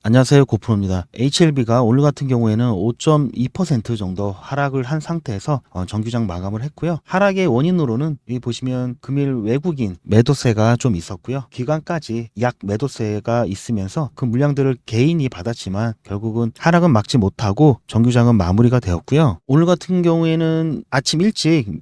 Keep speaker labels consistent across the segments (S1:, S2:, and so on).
S1: 안녕하세요. 고프로입니다. HLB가 오늘 같은 경우에는 5.2% 정도 하락을 한 상태에서 정규장 마감을 했고요. 하락의 원인으로는 여기 보시면 금일 외국인 매도세가 좀 있었고요. 기관까지 약 매도세가 있으면서 그 물량들을 개인이 받았지만 결국은 하락은 막지 못하고 정규장은 마무리가 되었고요. 오늘 같은 경우에는 아침 일찍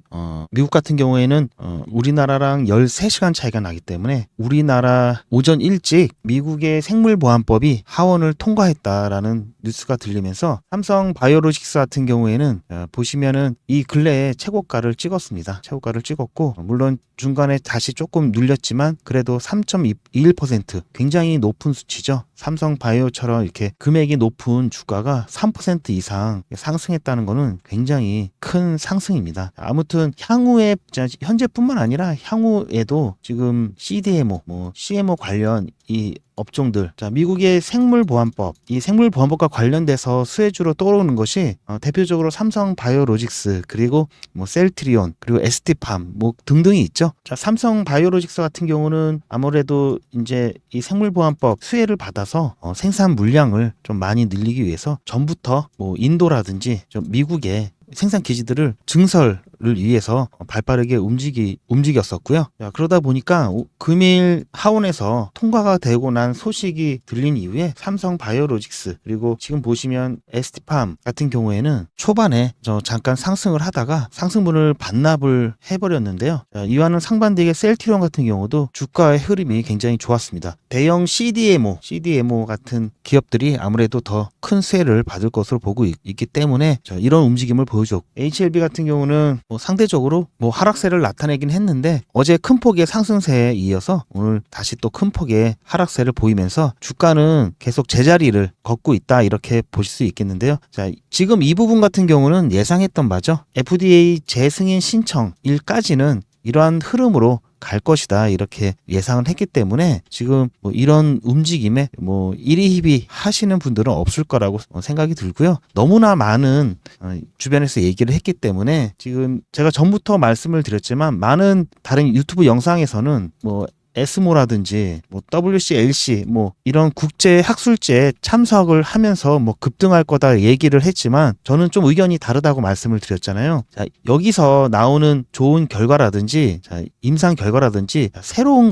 S1: 미국 같은 경우에는 우리나라랑 13시간 차이가 나기 때문에 우리나라 오전 일찍 미국의 생물보안법이 하원을 통과했다라는 뉴스가 들리면서 삼성 바이오로직스 같은 경우에는 보시면은 이 근래에 최고가를 찍었습니다. 최고가를 찍었고 물론 중간에 다시 조금 눌렸지만 그래도 3.21% 굉장히 높은 수치죠. 삼성 바이오처럼 이렇게 금액이 높은 주가가 3% 이상 상승했다는 것은 굉장히 큰 상승입니다. 아무튼 향후에 현재뿐만 아니라 향후에도 지금 CDMO, CMO 관련 이 업종들, 미국의 생물보안법, 이 생물보안법과 관련돼서 수혜주로 떠오르는 것이 대표적으로 삼성 바이오로직스, 그리고 셀트리온, 그리고 ST팜 등등이 있죠. 삼성 바이오로직스 같은 경우는 아무래도 이제 이 생물보안법 수혜를 받아서 생산 물량을 좀 많이 늘리기 위해서 전부터 인도라든지 좀 미국의 생산 기지들을 증설을 위해서 발빠르게 움직였었고요. 그러다 보니까 금일 하원에서 통과가 되고 난 소식이 들린 이후에 삼성 바이오로직스, 그리고 지금 보시면 ST팜 같은 경우에는 초반에 잠깐 상승을 하다가 상승분을 반납을 해버렸는데요. 이와는 상반되게 셀트리온 같은 경우도 주가의 흐름이 굉장히 좋았습니다. 대형 CDMO 같은 기업들이 아무래도 더 큰 수혜를 받을 것으로 보고 있기 때문에 이런 움직임을 보여줬고, HLB 같은 경우는 상대적으로 하락세를 나타내긴 했는데 어제 큰 폭의 상승세에 이어서 오늘 다시 또 큰 폭의 하락세를 보이면서 주가는 계속 제자리를 걷고 있다, 이렇게 보실 수 있겠는데요. 지금 이 부분 같은 경우는 예상했던 바죠. FDA 재승인 신청일까지는 이러한 흐름으로 갈 것이다, 이렇게 예상을 했기 때문에 지금 이런 움직임에 이리희비 하시는 분들은 없을 거라고 생각이 들고요. 너무나 많은 주변에서 얘기를 했기 때문에 지금 제가 전부터 말씀을 드렸지만 많은 다른 유튜브 영상에서는 에스모라든지 WCLC 이런 국제 학술제에 참석을 하면서 급등할 거다 얘기를 했지만 저는 좀 의견이 다르다고 말씀을 드렸잖아요. 여기서 나오는 좋은 결과라든지 임상 결과라든지 새로운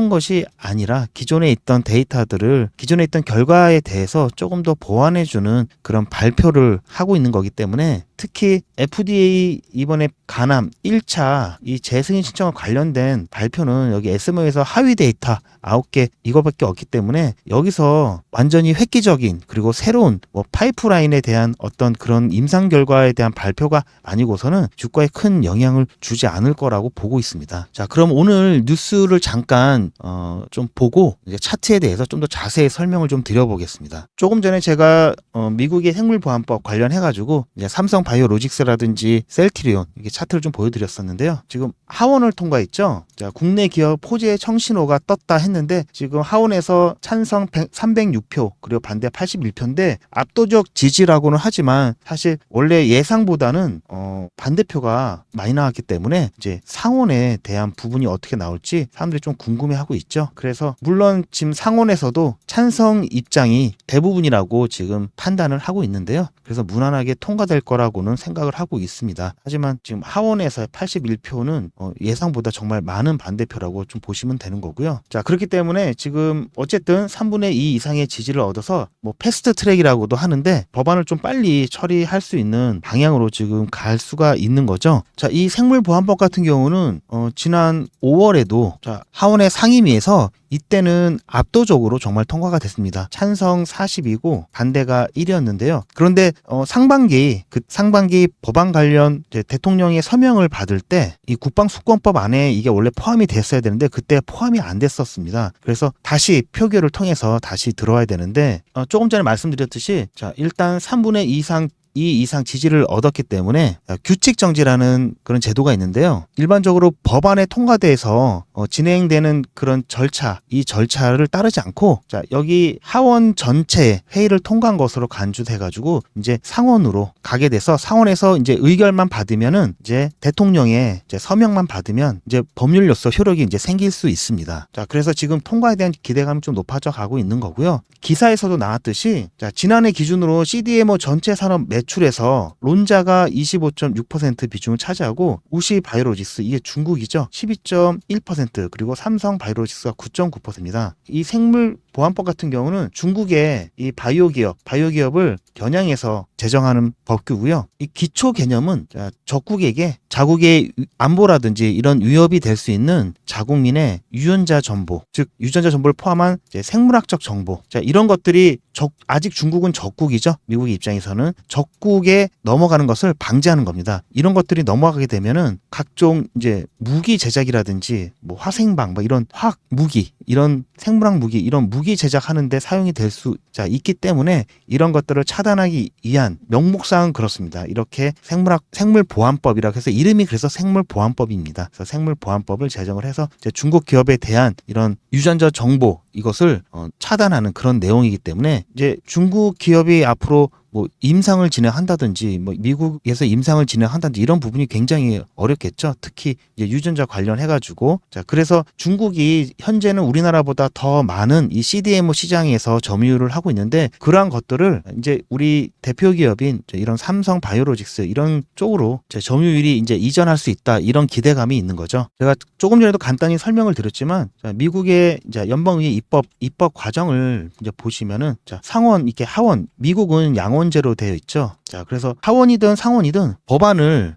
S1: 것이 아니라 기존에 있던 데이터들을, 기존에 있던 결과에 대해서 조금 더 보완해주는 그런 발표를 하고 있는 거기 때문에, 특히 FDA 이번에 간암 1차 이 재승인 신청과 관련된 발표는 여기 SMO에서 하위 데이터 9개 이거밖에 없기 때문에 여기서 완전히 획기적인 그리고 새로운 파이프라인에 대한 어떤 그런 임상 결과에 대한 발표가 아니고서는 주가에 큰 영향을 주지 않을 거라고 보고 있습니다. 자, 그럼 오늘 뉴스를 잠깐 좀 보고 이제 차트에 대해서 좀 더 자세히 설명을 좀 드려보겠습니다. 조금 전에 제가 미국의 생물보안법 관련해가지고 이제 삼성 바이오로직스라든지 셀트리온 이게 차트를 좀 보여드렸었는데요. 지금 하원을 통과했죠. 국내 기업 호재 청신호가 떴다 했는데 지금 하원에서 찬성 306표 그리고 반대 81표인데 압도적 지지라고는 하지만 사실 원래 예상보다는 반대표가 많이 나왔기 때문에 이제 상원에 대한 부분이 어떻게 나올지 사람들이 좀 궁금해하고 있죠. 그래서 물론 지금 상원에서도 찬성 입장이 대부분이라고 지금 판단을 하고 있는데요. 그래서 무난하게 통과될 거라고는 생각을 하고 있습니다. 하지만 지금 하원에서의 81표는 예상보다 정말 많은 반대표라고 좀 보시면 되는 거고요. 자, 그렇기 때문에 지금 어쨌든 3분의 2 이상의 지지를 얻어서 패스트 트랙이라고도 하는데 법안을 좀 빨리 처리할 수 있는 방향으로 지금 갈 수가 있는 거죠. 자, 이 생물보안법 같은 경우는 지난 5월에도 하원의 상임위에서 이때는 압도적으로 정말 통과가 됐습니다. 찬성 40이고 반대가 1이었는데요. 그런데 상반기 법안 관련 대통령의 서명을 받을 때 이 국방수권법 안에 이게 원래 포함이 됐어야 되는데 그때 포함이 안 됐었습니다. 그래서 다시 표결을 통해서 다시 들어와야 되는데 조금 전에 말씀드렸듯이 일단 3분의 2 이상 이상 지지를 얻었기 때문에 규칙 정지라는 그런 제도가 있는데요. 일반적으로 법안에 통과돼서 진행되는 그런 절차, 이 절차를 따르지 않고 자, 여기 하원 전체 회의를 통과한 것으로 간주돼 가지고 이제 상원으로 가게 돼서 상원에서 이제 의결만 받으면은 이제 대통령의 이제 서명만 받으면 이제 법률로서 효력이 이제 생길 수 있습니다. 자, 그래서 지금 통과에 대한 기대감이 좀 높아져 가고 있는 거고요. 기사에서도 나왔듯이 자, 지난해 기준으로 CDMO 전체 산업 매출에서 론자가 25.6% 비중을 차지하고 우시 바이오로직스 이게 중국이죠. 12.1% 그리고 삼성 바이오로직스가 9.9%입니다. 이 생물 보안법 같은 경우는 중국의 이 바이오 기업을 겨냥해서 제정하는 법규고요. 이 기초 개념은 적국에게 자국의 안보라든지 이런 위협이 될 수 있는 자국민의 유전자 정보, 즉 유전자 정보를 포함한 이제 생물학적 정보. 자, 이런 것들이 아직 중국은 적국이죠. 미국의 입장에서는 적국에 넘어가는 것을 방지하는 겁니다. 이런 것들이 넘어가게 되면은 각종 이제 무기 제작이라든지 뭐 화생방, 뭐 이런 화학 무기, 이런 생물학 무기, 이런 무기 제작하는데 사용이 될 수 있기 때문에 이런 것들을 차단하기 위한 명목상 그렇습니다. 이렇게 생물 보안법이라고 해서 이름이 그래서 생물 보안법입니다. 그래서 생물 보안법을 제정을 해서 이제 중국 기업에 대한 이런 유전자 정보 이것을 차단하는 그런 내용이기 때문에 이제 중국 기업이 앞으로 뭐 임상을 진행한다든지 뭐 미국에서 임상을 진행한다든지 이런 부분이 굉장히 어렵겠죠. 특히 이제 유전자 관련해 가지고 자, 그래서 중국이 현재는 우리나라보다 더 많은 이 CDMO 시장에서 점유율을 하고 있는데 그러한 것들을 이제 우리 대표 기업인 이런 삼성 바이오로직스 이런 쪽으로 점유율이 이제 이전할 수 있다 이런 기대감이 있는 거죠. 제가 조금 전에도 간단히 설명을 드렸지만 자, 미국의 이제 연방의 입법 과정을 이제 보시면은 자, 상원 이렇게 하원 미국은 양원제로 되어 있죠. 자, 그래서 하원이든 상원이든 법안을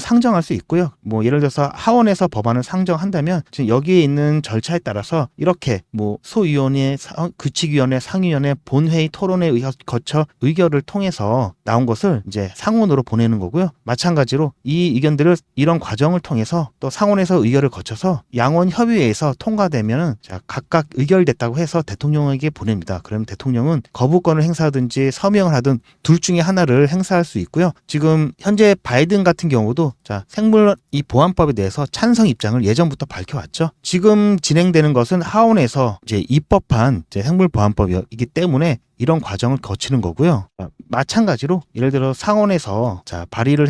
S1: 상정할 수 있고요. 뭐 예를 들어서 하원에서 법안을 상정한다면 지금 여기에 있는 절차에 따라서 이렇게 뭐 소위원회, 규칙위원회, 상위원회, 본회의 토론에 거쳐 의결을 통해서 나온 것을 이제 상원으로 보내는 거고요. 마찬가지로 이 의견들을 이런 과정을 통해서 또 상원에서 의결을 거쳐서 양원 협의회에서 통과되면은 자, 각각 의결됐다고 해서 대통령에게 보냅니다. 그러면 대통령은 거부권을 행사하든지 서명을 하든 둘 중에 하나를 행사할 수 있고요. 지금 현재 바이든 같은 경우도 자, 생물 이 보안법에 대해서 찬성 입장을 예전부터 밝혀왔죠. 지금 진행되는 것은 하원에서 이제 입법한 이제 생물 보안법이기 때문에 이런 과정을 거치는 거고요. 마찬가지로 예를 들어 상원에서 자, 발의를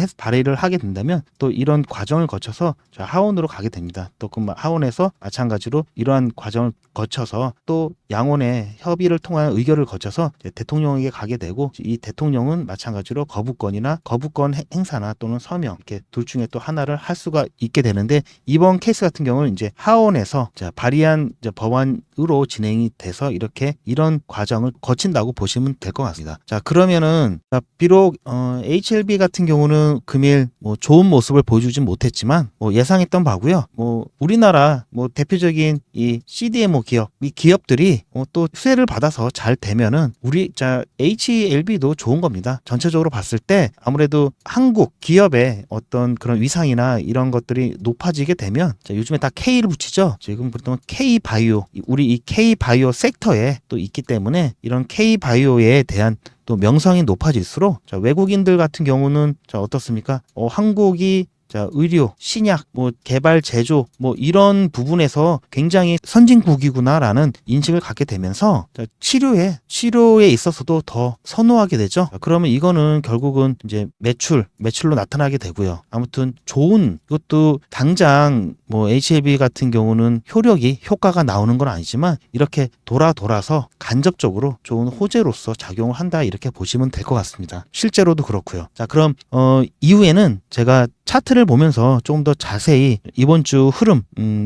S1: 하게 된다면 또 이런 과정을 거쳐서 자, 하원으로 가게 됩니다. 또 그 하원에서 마찬가지로 이러한 과정을 거쳐서 또 양원의 협의를 통한 의결을 거쳐서 대통령에게 가게 되고 이 대통령은 마찬가지로 거부권 행사나 또는 서명 이렇게 둘 중에 또 하나를 할 수가 있게 되는데 이번 케이스 같은 경우는 이제 하원에서 자, 발의한 이제 법안으로 진행이 돼서 이런 과정을 거친다고 보시면 될 것 같습니다. 자, 그러면은 비록 HLB 같은 경우는 금일 뭐 좋은 모습을 보여주진 못했지만 뭐 예상했던 바고요. 뭐 우리나라 뭐 대표적인 이 CDMO 기업, 이 기업들이 또 수혜를 받아서 잘 되면은 우리 HLB도 좋은 겁니다. 전체적으로 봤을 때 아무래도 한국 기업의 어떤 그런 위상이나 이런 것들이 높아지게 되면 자, 요즘에 다 K를 붙이죠. 지금 보통 K바이오, 우리 이 K바이오 섹터에 또 있기 때문에 이런 K바이오에 대한 또 명성이 높아질수록 자, 외국인들 같은 경우는 자, 어떻습니까? 한국이 자, 의료, 신약, 뭐 개발, 제조, 뭐 이런 부분에서 굉장히 선진국이구나라는 인식을 갖게 되면서 자, 치료에 있어서도 더 선호하게 되죠. 자, 그러면 이거는 결국은 이제 매출로 나타나게 되고요. 아무튼 이것도 당장 뭐 HLB 같은 경우는 효과가 나오는 건 아니지만 이렇게 돌아서 간접적으로 좋은 호재로서 작용을 한다 이렇게 보시면 될 것 같습니다. 실제로도 그렇고요. 자, 그럼 이후에는 제가 차트를 보면서 조금 더 자세히 이번 주 흐름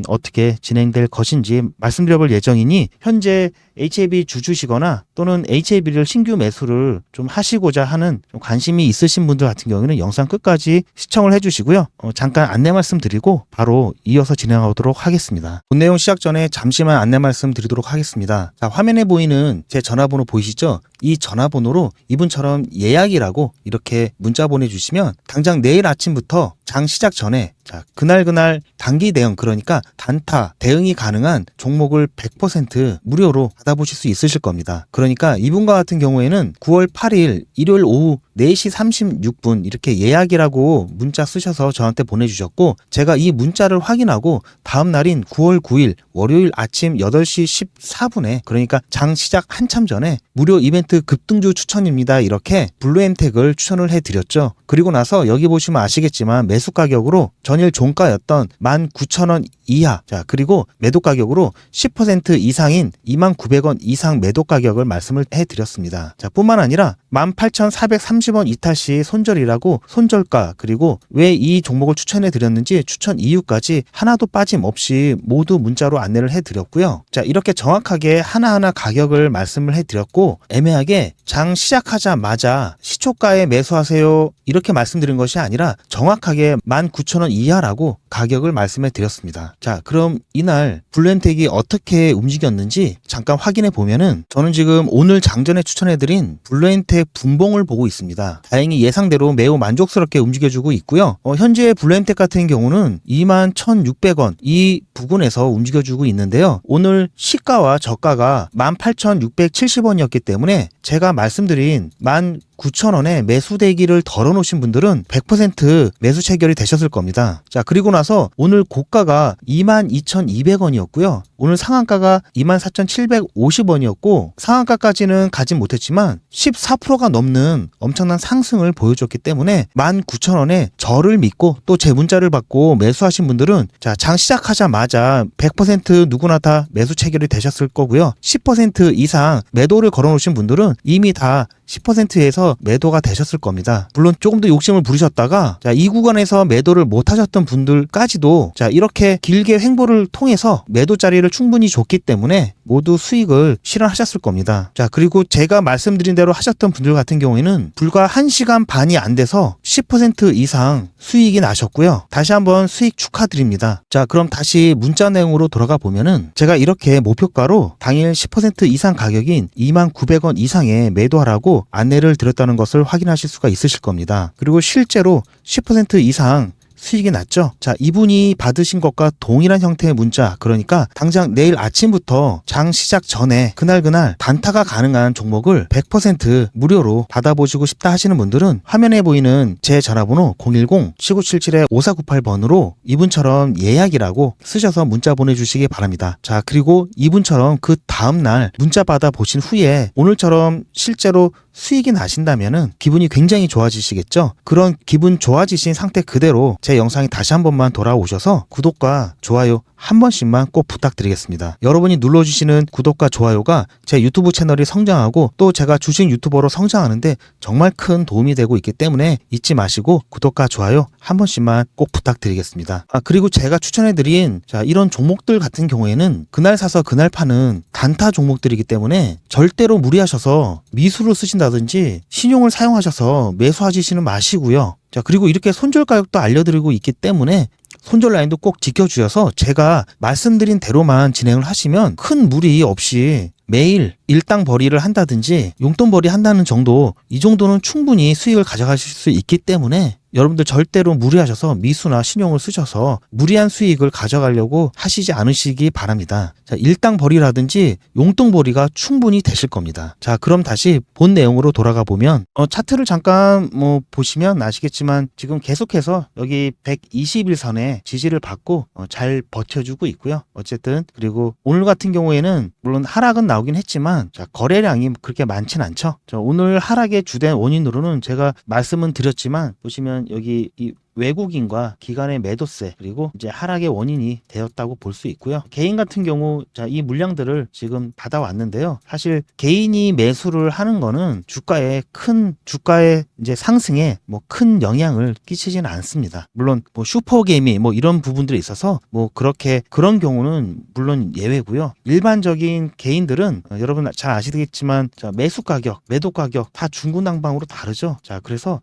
S1: 어떻게 진행될 것인지 말씀드려볼 예정이니 현재 HLB 주주시거나 또는 HLB를 신규 매수를 좀 하시고자 하는 좀 관심이 있으신 분들 같은 경우에는 영상 끝까지 시청을 해주시고요. 잠깐 안내 말씀드리고 바로 이어서 진행하도록 하겠습니다. 본 내용 시작 전에 잠시만 안내 말씀드리도록 하겠습니다. 자, 화면에 보이는 제 전화번호 보이시죠? 이 전화번호로 이분처럼 예약이라고 이렇게 문자 보내주시면 당장 내일 아침부터 장 시작 전에 자, 그날 단기 대응, 그러니까 단타 대응이 가능한 종목을 100% 무료로 받아보실 수 있으실 겁니다. 그러니까 이분과 같은 경우에는 9월 8일 일요일 오후 4시 36분 이렇게 예약이라고 문자 쓰셔서 저한테 보내주셨고, 제가 이 문자를 확인하고 다음 날인 9월 9일 월요일 아침 8시 14분에, 그러니까 장 시작 한참 전에 무료 이벤트 급등주 추천입니다 이렇게 블루엠텍을 추천을 해드렸죠. 그리고 나서 여기 보시면 아시겠지만 매수 가격으로 전일 종가였던 19,000원 이하, 자 그리고 매도 가격으로 10% 이상인 29,000원 이상 매도 가격을 말씀을 해드렸습니다. 자 뿐만 아니라 18,430원 이탈 시 손절이라고 손절가, 그리고 왜 이 종목을 추천해 드렸는지 추천 이유까지 하나도 빠짐없이 모두 문자로 안내를 해드렸고요. 자 이렇게 정확하게 하나하나 가격을 말씀을 해드렸고, 애매하게 장 시작하자마자 시초가에 매수하세요 이렇게 말씀드린 것이 아니라 정확하게 19,000원 이하라고 가격을 말씀해 드렸습니다. 자 그럼 이날 블루엠텍이 어떻게 움직였는지 잠깐 확인해 보면은, 저는 지금 오늘 장전에 추천해 드린 블루엠텍 분봉을 보고 있습니다. 다행히 예상대로 매우 만족스럽게 움직여주고 있고요. 현재 블루엠텍 같은 경우는 21,600원 이 부근에서 움직여주고 있는데요. 오늘 시가와 저가가 18,670원이었기 때문에 제가 말씀드린 19,000원에 매수 대기를 덜어놓으신 분들은 100% 매수 체결이 되셨을 겁니다. 자 그리고 나서 오늘 고가가 22,200원이었고요. 오늘 상한가가 24,750원이었고 상한가까지는 가진 못했지만 14%가 넘는 엄청난 상승을 보여줬기 때문에 19,000원에 저를 믿고 또 제 문자를 받고 매수하신 분들은 자 장 시작하자마자 100% 누구나 다 매수 체결이 되셨을 거고요. 10% 이상 매도를 걸어놓으신 분들은 이미 다 10%에서 매도가 되셨을 겁니다. 물론 조금 더 욕심을 부리셨다가 자, 이 구간에서 매도를 못 하셨던 분들까지도 자, 이렇게 길게 횡보를 통해서 매도 자리를 충분히 줬기 때문에 모두 수익을 실현하셨을 겁니다. 자, 그리고 제가 말씀드린 대로 하셨던 분들 같은 경우에는 불과 1시간 반이 안 돼서 10% 이상 수익이 나셨고요. 다시 한번 수익 축하드립니다. 자, 그럼 다시 문자 내용으로 돌아가 보면은 제가 이렇게 목표가로 당일 10% 이상 가격인 29,000원 이상에 매도하라고 안내를 드렸다는 것을 확인하실 수가 있으실 겁니다. 그리고 실제로 10% 이상 수익이 났죠. 자, 이분이 받으신 것과 동일한 형태의 문자, 그러니까 당장 내일 아침부터 장 시작 전에 그날 단타가 가능한 종목을 100% 무료로 받아보시고 싶다 하시는 분들은 화면에 보이는 제 전화번호 010-7977-5498번으로 이분처럼 예약이라고 쓰셔서 문자 보내주시기 바랍니다. 자, 그리고 이분처럼 그 다음날 문자 받아보신 후에 오늘처럼 실제로 수익이 나신다면은 기분이 굉장히 좋아지시겠죠? 그런 기분 좋아지신 상태 그대로 제 영상에 다시 한 번만 돌아오셔서 구독과 좋아요 한 번씩만 꼭 부탁드리겠습니다. 여러분이 눌러주시는 구독과 좋아요가 제 유튜브 채널이 성장하고 또 제가 주식 유튜버로 성장하는데 정말 큰 도움이 되고 있기 때문에 잊지 마시고 구독과 좋아요 한 번씩만 꼭 부탁드리겠습니다. 그리고 제가 추천해드린 자, 이런 종목들 같은 경우에는 그날 사서 그날 파는 단타 종목들이기 때문에 절대로 무리하셔서 미수를 쓰신다든지 신용을 사용하셔서 매수하시지는 마시고요. 자, 그리고 이렇게 손절 가격도 알려드리고 있기 때문에 손절 라인도 꼭 지켜주셔서 제가 말씀드린 대로만 진행을 하시면 큰 무리 없이 매일 일당 벌이를 한다든지 용돈 벌이 한다는 정도, 이 정도는 충분히 수익을 가져가실 수 있기 때문에 여러분들 절대로 무리하셔서 미수나 신용을 쓰셔서 무리한 수익을 가져가려고 하시지 않으시기 바랍니다. 자, 일당 벌이라든지 용돈 벌이가 충분히 되실 겁니다. 자, 그럼 다시 본 내용으로 돌아가 보면 차트를 잠깐 보시면 아시겠지만 지금 계속해서 여기 121선에 지지를 받고 잘 버텨주고 있고요. 어쨌든 그리고 오늘 같은 경우에는 물론 하락은 나오긴 했지만 자, 거래량이 그렇게 많진 않죠. 자, 오늘 하락의 주된 원인으로는 제가 말씀은 드렸지만 보시면 여기 이 외국인과 기관의 매도세 그리고 이제 하락의 원인이 되었다고 볼 수 있고요. 개인 같은 경우 자, 이 물량들을 지금 받아왔는데요. 사실 개인이 매수를 하는 거는 주가의 이제 상승에 큰 영향을 끼치지는 않습니다. 물론 슈퍼게임이 이런 부분들이 있어서 그런 경우는 물론 예외고요. 일반적인 개인들은 여러분 잘 아시겠지만 자, 매수 가격, 매도 가격 다 중구난방으로 다르죠. 자, 그래서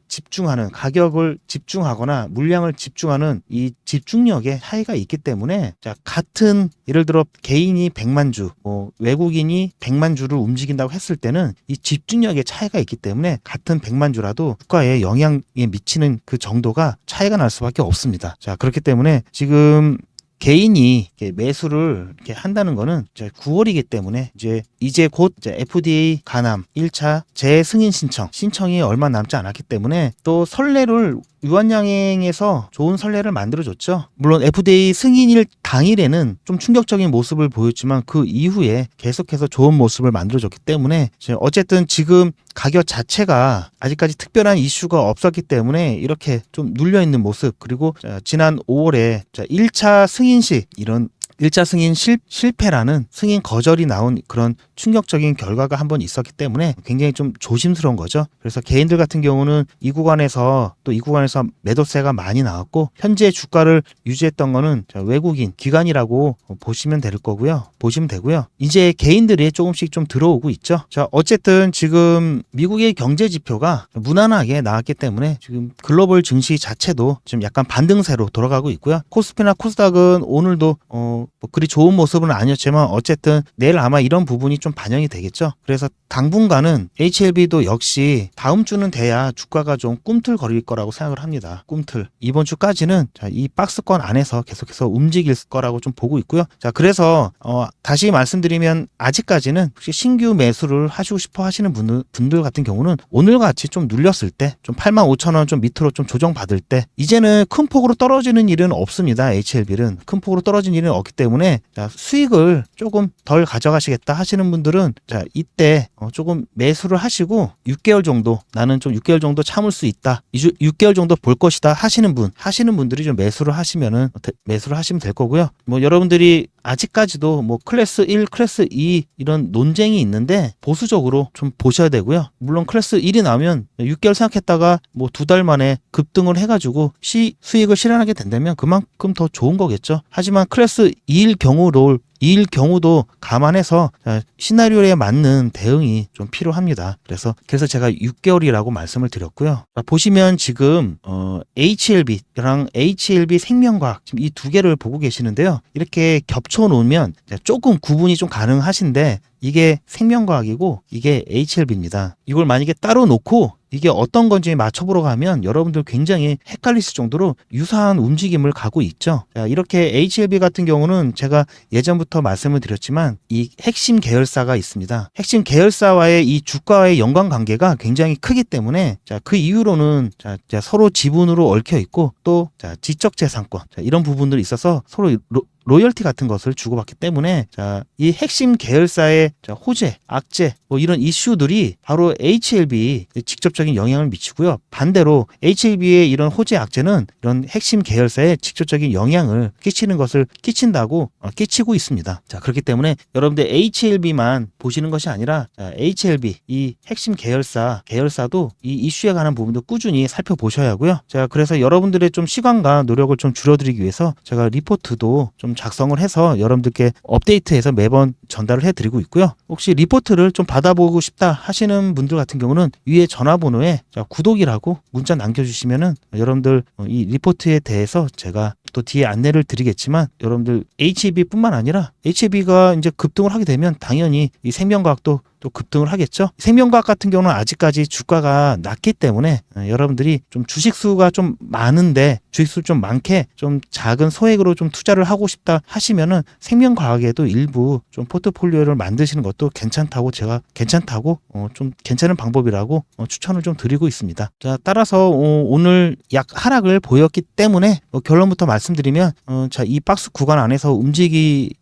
S1: 집중하는 가격을 집중하거나 물량을 집중하는 이 집중력의 차이가 있기 때문에 자, 같은 예를 들어 개인이 100만 주, 외국인이 100만 주를 움직인다고 했을 때는 이 집중력의 차이가 있기 때문에 같은 100만 주라도 주가에 영향에 미치는 그 정도가 차이가 날 수밖에 없습니다. 자, 그렇기 때문에 지금 개인이 이렇게 매수를 이렇게 한다는 거는 이제 9월이기 때문에 이제 곧 이제 FDA 간암 1차 재승인 신청이 얼마 남지 않았기 때문에 또 선례를 유한양행에서 좋은 선례를 만들어줬죠. 물론 FDA 승인일 당일에는 좀 충격적인 모습을 보였지만 그 이후에 계속해서 좋은 모습을 만들어줬기 때문에 어쨌든 지금 가격 자체가 아직까지 특별한 이슈가 없었기 때문에 이렇게 좀 눌려있는 모습, 그리고 지난 5월에 1차 승인 시 이런 1차 승인 실패라는 승인 거절이 나온 그런 충격적인 결과가 한번 있었기 때문에 굉장히 좀 조심스러운 거죠. 그래서 개인들 같은 경우는 이 구간에서 매도세가 많이 나왔고, 현재 주가를 유지했던 거는 외국인 기관이라고 보시면 되고요. 이제 개인들이 조금씩 좀 들어오고 있죠. 자, 어쨌든 지금 미국의 경제 지표가 무난하게 나왔기 때문에 지금 글로벌 증시 자체도 지금 약간 반등세로 돌아가고 있고요. 코스피나 코스닥은 오늘도 그리 좋은 모습은 아니었지만 어쨌든 내일 아마 이런 부분이 좀 반영이 되겠죠. 그래서 당분간은 HLB도 역시 다음 주는 돼야 주가가 좀 꿈틀거릴 거라고 생각을 합니다. 꿈틀. 이번 주까지는 이 박스권 안에서 계속해서 움직일 거라고 좀 보고 있고요. 자, 그래서 다시 말씀드리면 아직까지는 혹시 신규 매수를 하시고 싶어 하시는 분들 같은 경우는 오늘같이 좀 눌렸을 때, 좀 85,000원 좀 밑으로 좀 조정받을 때, 이제는 큰 폭으로 떨어지는 일은 없습니다. HLB는 큰 폭으로 떨어진 일은 없기 때문에 수익을 조금 덜 가져가시겠다 하시는 분들은 이때 조금 매수를 하시고 6개월 정도, 나는 좀 6개월 정도 참을 수 있다, 6개월 정도 볼 것이다 하시는 분들이 좀 매수를 하시면 될 거고요. 여러분들이 아직까지도 클래스 1, 클래스 2 이런 논쟁이 있는데 보수적으로 좀 보셔야 되고요. 물론 클래스 1이 나오면 6개월 생각했다가 2달 만에 급등을 해가지고 수익을 실현하게 된다면 그만큼 더 좋은 거겠죠. 하지만 클래스 2일 경우도 감안해서 시나리오에 맞는 대응이 좀 필요합니다. 그래서 제가 6개월이라고 말씀을 드렸고요. 보시면 지금 HLB랑 HLB 생명과학 지금 이 두 개를 보고 계시는데요. 이렇게 겹쳐 놓으면 조금 구분이 좀 가능하신데, 이게 생명과학이고 이게 HLB입니다. 이걸 만약에 따로 놓고 이게 어떤 건지 맞춰보러 가면 여러분들 굉장히 헷갈리실 정도로 유사한 움직임을 가고 있죠. 자, 이렇게 HLB 같은 경우는 제가 예전부터 말씀을 드렸지만 이 핵심 계열사가 있습니다. 핵심 계열사와의 이 주가와의 연관관계가 굉장히 크기 때문에 그 이후로는 서로 지분으로 얽혀 있고 또 지적재산권 이런 부분들이 있어서 서로 로열티 같은 것을 주고받기 때문에 이 핵심 계열사의 호재, 악재 이런 이슈들이 바로 HLB에 직접적인 영향을 미치고요. 반대로 HLB의 이런 호재, 악재는 이런 핵심 계열사에 직접적인 영향을 끼치고 있습니다. 그렇기 때문에 여러분들 HLB만 보시는 것이 아니라 HLB 이 핵심 계열사도 이 이슈에 관한 부분도 꾸준히 살펴보셔야 하고요. 그래서 여러분들의 좀 시간과 노력을 좀 줄여드리기 위해서 제가 리포트도 좀 작성을 해서 여러분들께 업데이트해서 매번 전달을 해드리고 있고요. 혹시 리포트를 좀 받아보고 싶다 하시는 분들 같은 경우는 위에 전화번호에 구독이라고 문자 남겨주시면은 여러분들 이 리포트에 대해서 제가 또 뒤에 안내를 드리겠지만, 여러분들 HLB뿐만 아니라 HLB가 이제 급등을 하게 되면 당연히 이 생명과학도 또 급등을 하겠죠. 생명과학 같은 경우는 아직까지 주가가 낮기 때문에 여러분들이 좀 주식수가 좀 많은데 주식수 좀 많게 좀 작은 소액으로 좀 투자를 하고 싶다 하시면은 생명과학에도 일부 좀 포트폴리오를 만드시는 것도 괜찮다고 좀 괜찮은 방법이라고 추천을 좀 드리고 있습니다. 따라서 오늘 약 하락을 보였기 때문에 결론부터 말씀드리면 이 박스 구간 안에서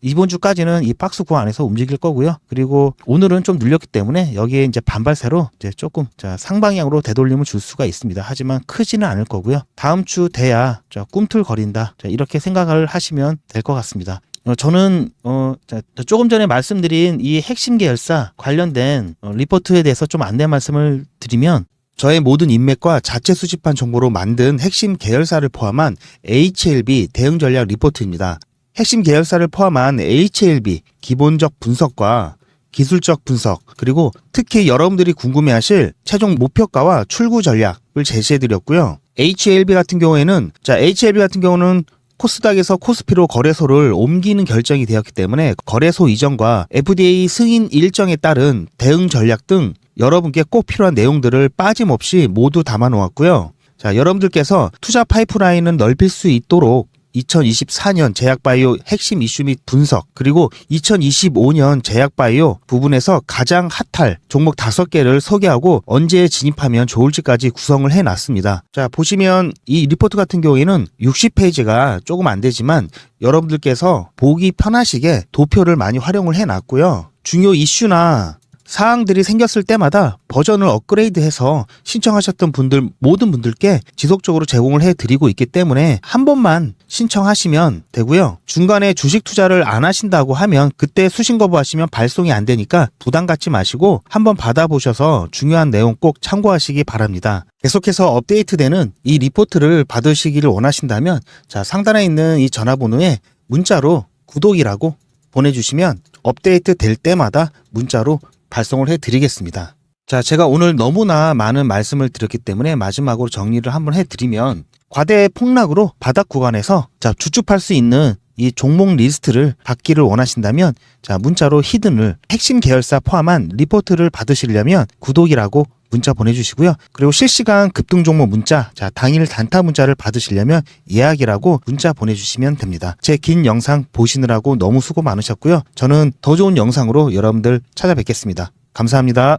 S1: 이번 주까지는 이 박스 구간 안에서 움직일 거고요. 그리고 오늘은 좀 눌렸기 때문에 여기에 이제 반발세로 이제 조금 상방향으로 되돌림을 줄 수가 있습니다. 하지만 크지는 않을 거고요. 다음 주 돼야 꿈틀거린다, 이렇게 생각을 하시면 될 것 같습니다. 저는 조금 전에 말씀드린 이 핵심 계열사 관련된 리포트에 대해서 좀 안내 말씀을 드리면, 저의 모든 인맥과 자체 수집한 정보로 만든 핵심 계열사를 포함한 HLB 대응 전략 리포트입니다. 핵심 계열사를 포함한 HLB 기본적 분석과 기술적 분석, 그리고 특히 여러분들이 궁금해하실 최종 목표가와 출구 전략을 제시해드렸고요. HLB 같은 경우는 코스닥에서 코스피로 거래소를 옮기는 결정이 되었기 때문에 거래소 이전과 FDA 승인 일정에 따른 대응 전략 등 여러분께 꼭 필요한 내용들을 빠짐없이 모두 담아 놓았고요. 여러분들께서 투자 파이프라인을 넓힐 수 있도록 2024년 제약바이오 핵심 이슈 및 분석, 그리고 2025년 제약바이오 부분에서 가장 핫할 종목 5개를 소개하고 언제 진입하면 좋을지까지 구성을 해놨습니다. 자, 보시면 이 리포트 같은 경우에는 60페이지가 조금 안 되지만 여러분들께서 보기 편하시게 도표를 많이 활용을 해놨고요. 중요 이슈나 사항들이 생겼을 때마다 버전을 업그레이드해서 신청하셨던 분들 모든 분들께 지속적으로 제공을 해드리고 있기 때문에 한 번만 신청하시면 되고요. 중간에 주식 투자를 안 하신다고 하면 그때 수신 거부하시면 발송이 안 되니까 부담 갖지 마시고 한번 받아보셔서 중요한 내용 꼭 참고하시기 바랍니다. 계속해서 업데이트되는 이 리포트를 받으시기를 원하신다면 자, 상단에 있는 이 전화번호에 문자로 구독이라고 보내주시면 업데이트 될 때마다 문자로 발송을 해드리겠습니다. 자, 제가 오늘 너무나 많은 말씀을 드렸기 때문에 마지막으로 정리를 한번 해드리면 과대 폭락으로 바닥 구간에서 자, 주춤할 수 있는 이 종목 리스트를 받기를 원하신다면 자, 문자로 히든을 핵심 계열사 포함한 리포트를 받으시려면 구독이라고 문자 보내주시고요. 그리고 실시간 급등 종목 문자, 자, 당일 단타 문자를 받으시려면 예약이라고 문자 보내주시면 됩니다. 제 긴 영상 보시느라고 너무 수고 많으셨고요. 저는 더 좋은 영상으로 여러분들 찾아뵙겠습니다. 감사합니다.